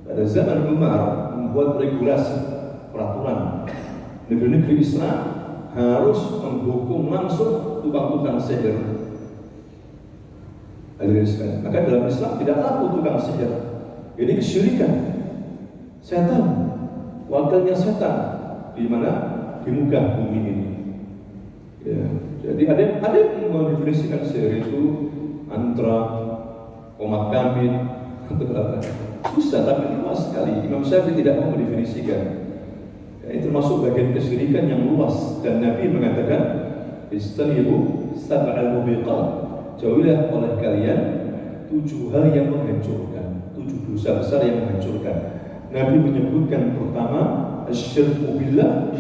Pada zaman Umar membuat regulasi, peraturan, negeri-negeri Islam harus menghukum langsung tukang-tukang sihir. Maka dalam Islam tidak laku tukang sihir. Ini kesyirikan. Setan, wakilnya setan di mana? Di muka bumi ini. Ya, jadi ada yang mendefinisikan sihir itu mantra, komat kamit, susah tapi luas sekali. Imam Syafi'i tidak mau mendefinisikan. Ini termasuk bagian kesyirikan yang luas, dan Nabi mengatakan, istanibu sab'al mubiqat, jauhilah oleh kalian 7 hal yang menghancurkan, 7 dosa besar yang menghancurkan. Nabi menyebutkan pertama asyirku billah,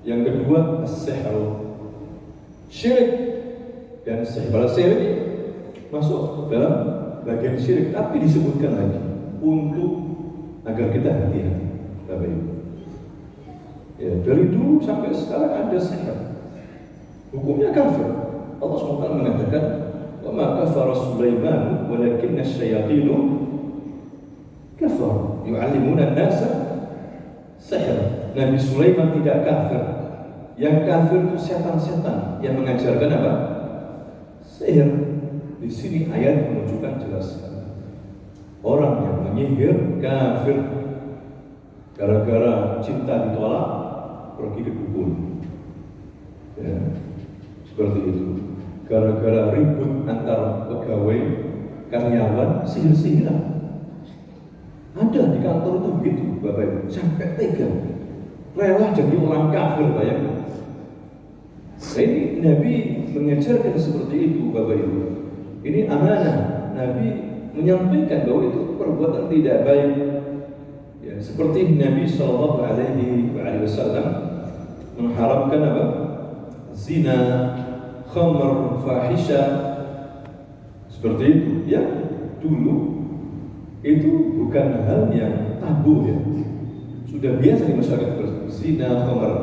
yang kedua as-sihr, syirik dan sihir. Sihir ini masuk dalam bagian syirik, tapi disebutkan lagi untuk agar kita hati-hati, Bapak Ibu. Ya, dari dulu sampai sekarang ada sihir, hukumnya kafir. Allah SWT mengatakan, wa ma kafara Sulaiman walakinna asy-syayatinu kafar yu'allimuna an-nasa sihr. Nabi Sulaiman tidak kafir. Yang kafir itu setan-setan yang mengajarkan apa? Sihir. Di sini ayat menunjukkan jelas orang yang menyihir kafir. Gara-gara cinta ditolak, pergi ke dukun. Ya, seperti itu. Gara-gara ribut antar pegawai karyawan, sihir-sihiran. Ada di kantor itu begitu, Bapak Ibu, sampai tega, rela jadi orang kafir, bayangkan. Nah, ini Nabi mengajarkan seperti itu, Bapak Ibu. Ini amanah. Nabi menyampaikan bahwa itu perbuatan tidak baik. Ya, seperti Nabi Shallallahu Alaihi Wasallam mengharamkan apa? Zina, khamr, fahisha, seperti itu. Ya, dulu itu bukan hal yang tabu, ya. Sudah biasa di masyarakat berzina, khamr.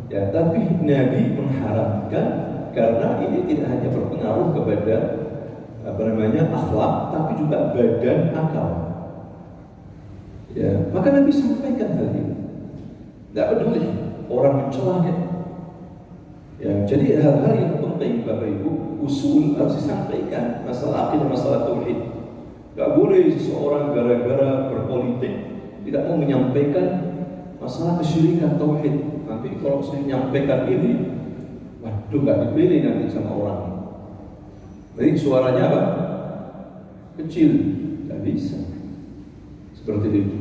Ya, tapi Nabi mengharamkan karena ini tidak hanya berpengaruh kepada akhlak, tapi juga badan, akal. Ya, maka Nabi sampaikan hal ini. Tidak peduli orang mencela, ya. Jadi hal-hal yang penting, Bapak Ibu, usul harus disampaikan. Masalah akidah, masalah tauhid. Tidak boleh seseorang gara-gara berpolitik tidak mau menyampaikan masalah kesyirikan tauhid. Nanti kalau saya menyampaikan ini, waduh, nggak dipilih nanti sama orang. Jadi suaranya apa? Kecil, nggak bisa. Seperti itu.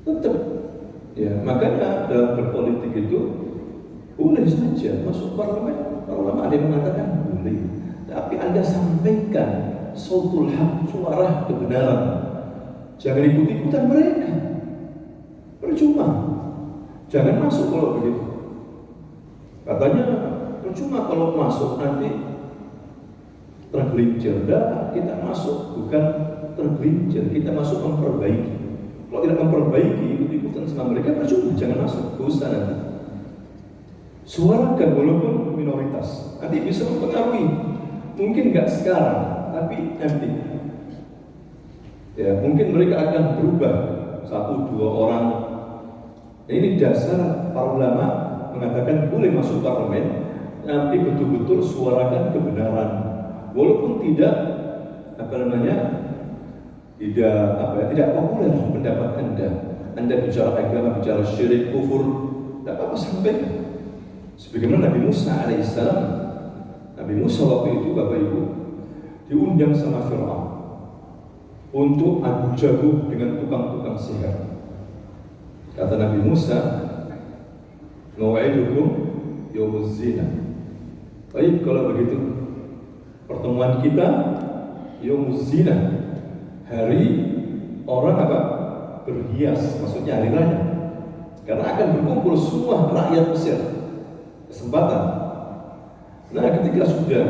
Tetap, ya, makanya dalam berpolitik itu boleh saja masuk parlemen. Para ulama ada yang mengatakan boleh, tapi Anda sampaikan sautul haq, suara kebenaran. Jangan ikut-ikutan mereka. Percuma. Jangan masuk kalau begitu. Katanya percuma kalau masuk nanti tergelincir. Kita masuk bukan tergelincir, kita masuk memperbaiki. Kalau tidak memperbaiki, ikut-ikutan sama mereka, percuma. Jangan masuk, dosa nanti. Suarakan walaupun minoritas, nanti bisa mempengaruhi. Mungkin nggak sekarang, tapi nanti. Ya, mungkin mereka akan berubah 1-2 orang. Ini dasar para ulama mengatakan boleh masuk parlemen, tapi betul-betul suarakan kebenaran, walaupun tidak tidak populer pendapat Anda. Anda bicara agama, bicara syirik, kufur, tidak apa-apa, sampaikan. Sebagaimana Nabi Musa alaihissalam. Nabi Musa waktu itu, Bapak Ibu, diundang sama Fir'aun untuk adu jago dengan tukang-tukang sihir. Kata Nabi Musa, "Mau'idukum yaumuz zina." Baik, kalau begitu pertemuan kita yaumuz zina, hari orang apa? Berhias, maksudnya hari raya. Karena akan berkumpul semua rakyat Mesir. Kesempatan. Nah, ketika sudah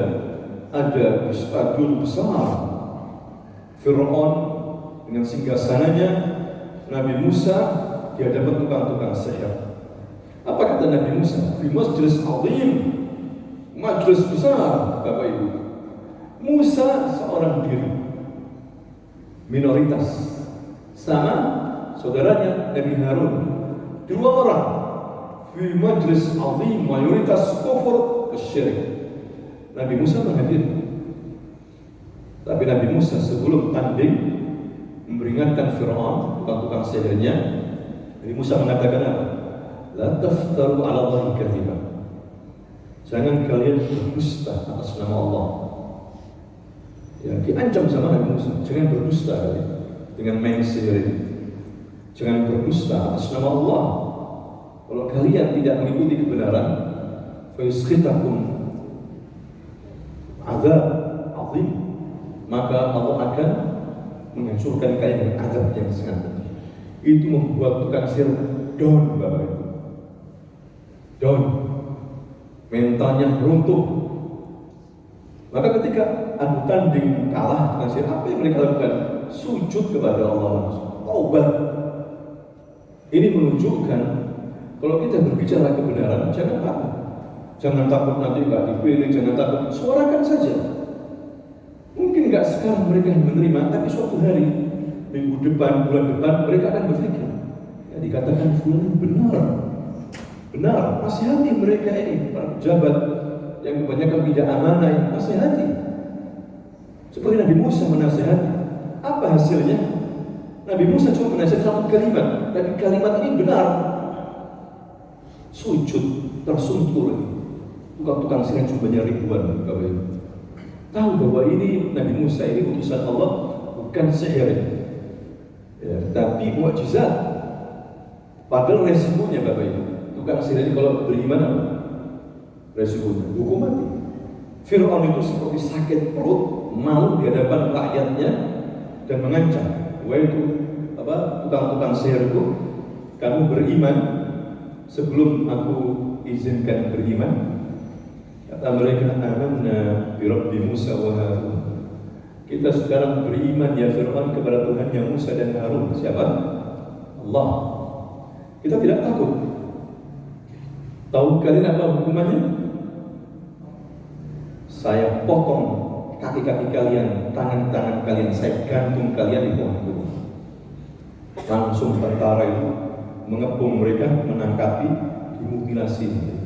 ada stadion besar, Fir'aun dengan singgasananya, Nabi Musa di hadapan tukang-tukang sihir. Apa kata Nabi Musa? Di majlis azim, majlis besar, Bapak Ibu. Musa seorang diri, minoritas, sama saudaranya Nabi Harun, 2 orang. Di majlis azim, mayoritas kufur syirik. Nabi Musa menghadiri. Tapi Nabi Musa sebelum tanding memperingatkan Fir'aun, tukang-tukang sihirnya, Nabi Musa mengatakan apa? La taftaru ala Allahi kadziba. Jangan kalian berdusta atas nama Allah. Ya, diancam sama Nabi Musa, jangan berdusta dengan main sihir ini. Jangan berdusta atas nama Allah. Kalau kalian tidak mengikuti kebenaran, fa yuskhitakum azab azim, maka Allah akan menghancurkan kalian dengan azab yang sangat pedih. Itu membuat tukang sihir down, Bapak Ibu. Down. Mentalnya runtuh. Maka ketika adu tanding kalah tukang sihir, apa yang mereka lakukan? Sujud kepada Allah langsung. Taubat. Ini menunjukkan kalau kita berbicara kebenaran, jangan takut. Jangan takut nanti nggak dipilih, jangan takut. Suarakan saja. Mungkin nggak sekarang mereka menerima, tapi suatu hari minggu depan, bulan depan, mereka akan berpikir. Ya, dikatakan fulan benar, nasihati mereka ini, para pejabat yang kebanyakan tidak amanah ini, nasihati. Seperti Nabi Musa menasihati. Apa hasilnya? Nabi Musa cuma menasihati satu kalimat, tapi kalimat ini benar. Sujud, tersungkur. Tukang-tukang sihir jumlahnya ribuan. Tahu bahwa ini Nabi Musa ini utusan Allah, bukan sihir, ya, tapi mukjizat. Padahal resikonya Bapak Ibu, tukang sihir ini kalau beriman apa? Resikonya hukum mati. Fir'aun itu seperti sakit perut, malu di hadapan rakyatnya dan mengancam, wahai itu tukang-tukang sihir itu, kamu beriman sebelum aku izinkan beriman. Kata mereka, amanna bi Rabbi Musa wa Harun. Kita sekarang beriman ya Fir'aun kepada Tuhan yang Musa dan Harun. Siapa? Allah. Kita tidak takut. Tahu kalian apa hukumannya? Saya potong kaki-kaki kalian, tangan-tangan kalian, saya gantung kalian di pohon itu. Langsung tentara itu mengepung mereka, menangkapi, dimutilasi.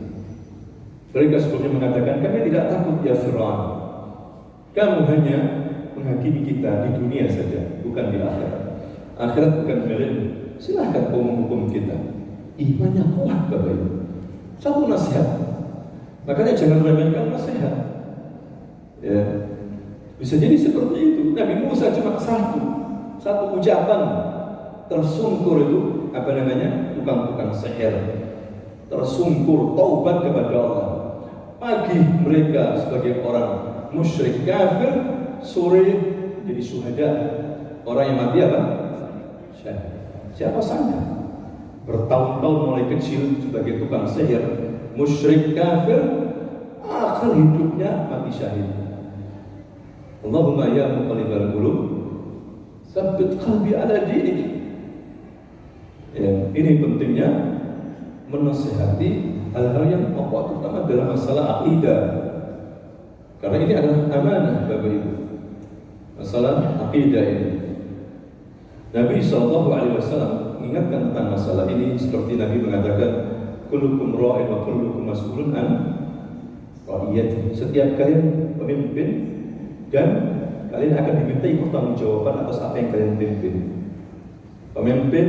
Mereka sebelumnya mengatakan, kami tidak takut ya Fir'aun. Kamu hanya menghakimi kita di dunia saja, bukan di akhirat. Akhirat bukan milikmu. Silahkan kau menghukum kita. Imannya kuat Bapak Ibu. Satu nasihat. Makanya jangan remehkan nasihat. Ya. Bisa jadi seperti itu. Nabi Musa cuma satu ucapan tersungkur itu tukang-tukang sihir. Tersungkur taubat kepada Allah. Pagi mereka sebagai orang musyrik kafir, sore jadi syuhada. Orang yang mati apa? Syahid. Siapa sangka bertahun-tahun mulai kecil sebagai tukang sihir, musyrik kafir, akhir hidupnya mati syahid. Allahumma ya muqallibal qulub, tsabbit qalbi ala dinik. Ya, ini pentingnya menasihati hal-hal yang pokok, terutama dalam masalah akidah. Karena ini adalah amanah Bapak Ibu. Masalah akidah ini. Nabi SAW mengingatkan tentang masalah ini seperti Nabi mengatakan, kullukum ra'in wa kullukum mas'ulun an ra'iyati. Setiap kalian pemimpin dan kalian akan dimintai pertanggungjawaban atas apa yang kalian pimpin. Pemimpin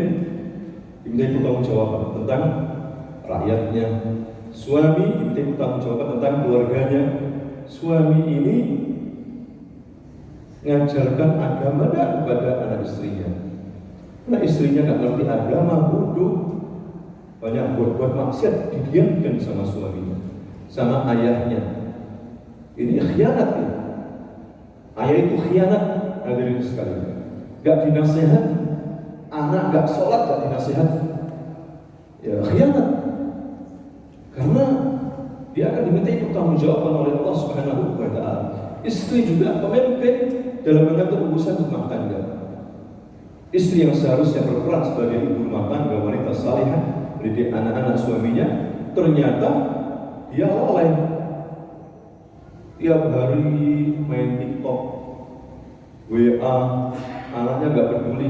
dimintai pertanggungjawaban tentang rakyatnya. Suami dimintai pertanggungjawaban tentang keluarganya. Suami ini mengajarkan agama kepada anak istrinya. Nah istrinya nggak ngerti agama, bodoh, banyak buat maksiat, didiamkan sama suaminya, sama ayahnya. Ini khianat ya. Ayah itu khianat, hadirin sekalian. Gak dinasehati, anak gak sholat gak dinasehati. Ya khianat. Karena dia akan dimintai pertanggungjawaban oleh Allah Subhanahu wa Ta'ala. Istri juga pemimpin dalam mengatur urusan rumah tangga. Istri yang seharusnya berperan sebagai ibu rumah tangga, wanita salihah, mendidik anak-anak suaminya, ternyata dia lalai. Tiap hari main TikTok, WA, anaknya nggak peduli,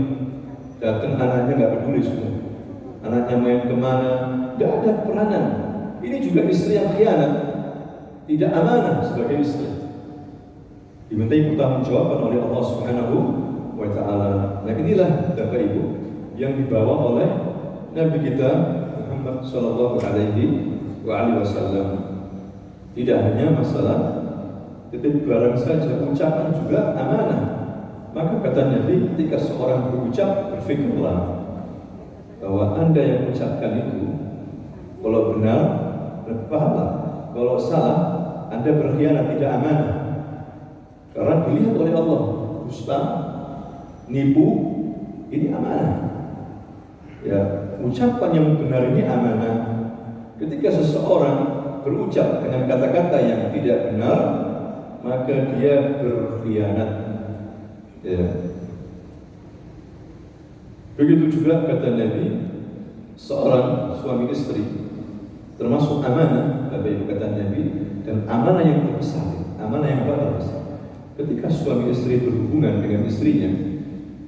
datang anaknya nggak peduli sudah. Anaknya main kemana, nggak ada peranan. Ini juga istri yang khianat, tidak amanah sebagai istri. Dimintai pertanggungjawaban oleh Allah Subhanahu wa Ta'ala. Nah inilah Bapak Ibu yang dibawa oleh Nabi kita Muhammad Sallallahu Alaihi Wasallam. Tidak hanya masalah titip barang saja, ucapan juga amanah. Maka kata Nabi, ketika seorang berucap, berfikirlah bahwa Anda yang mengucapkan itu, kalau benar berpahala, kalau salah Anda berkhianat, tidak amanah. Karena dilihat oleh Allah, dusta, nipu, ini amanah. Ya, ucapan yang benar ini amanah. Ketika seseorang berucap dengan kata-kata yang tidak benar, maka dia berkhianat. Ya. Begitu juga kata Nabi, seorang suami istri termasuk amanah, Bapak Ibu kata Nabi, dan amanah yang terbesar. Amanah yang terbesar. Ketika suami istri berhubungan dengan istrinya,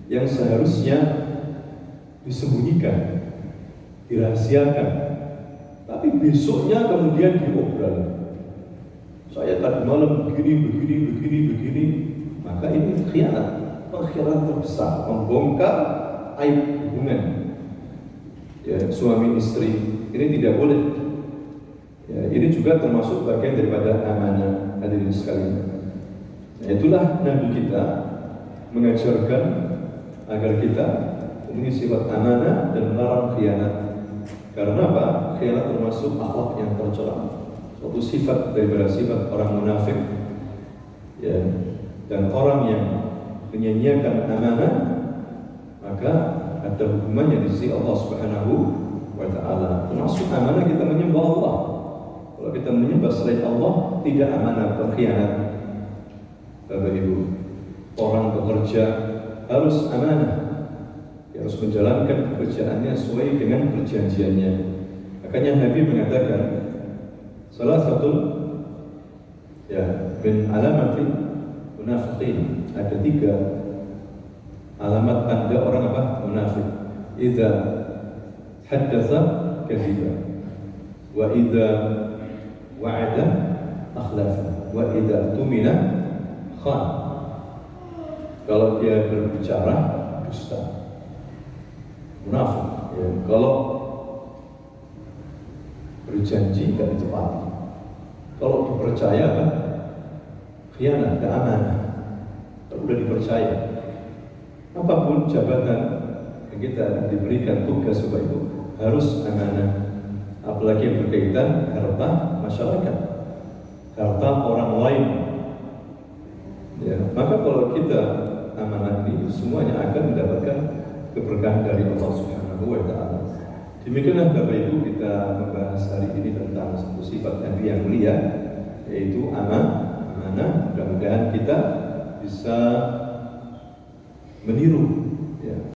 yang seharusnya disembunyikan, dirahasiakan, tapi besoknya kemudian diobrol. Saya tadi malam begini, maka ini khianat, pengkhianatan terbesar, membongkar aib hubungan ya, suami istri. Ini tidak boleh. Ya, ini juga termasuk bagian daripada amanah, hadirin sekalian. Nah, itulah Nabi kita mengajarkan agar kita memiliki sifat amanah dan melarang khianat. Karena apa? Khianat termasuk akhlak yang tercela. Suatu sifat daripada sifat orang munafik ya, dan orang yang menyia-nyiakan amanah, maka ada hukumannya di sisi Allah Subhanahu wa Ta'ala. Termasuk amanah kita menyembah Allah. Kalau kita menyembah selain Allah, tidak amanah, berkhianat. Bapak Ibu, orang bekerja harus amanah, dia harus menjalankan pekerjaannya sesuai dengan perjanjiannya. Makanya Nabi mengatakan salah satu ya min alamati munafiqin, ada 3 alamat tanda orang apa? Munafik. Idza haddatsa kadziba, wa idza wa'ada akhlafa, wa idza tumina khan. Kalau dia berbicara dusta, munafik ya. Kalau berjanji tidak ditepati, kalau dipercaya kan khianat, tidak amanah. Kalau sudah dipercaya, apapun jabatan yang kita diberikan tugas supaya itu harus amanah. Apalagi yang berkaitan harta masyarakat, harta orang lain. Ya, maka kalau kita amanah ini, semuanya akan mendapatkan keberkahan dari Allah Subhanahu wa Ta'ala. Demikianlah Bapak Ibu, kita membahas hari ini tentang satu sifat Nabi yang mulia, yaitu amanah. Mudah-mudahan kita bisa meniru ya,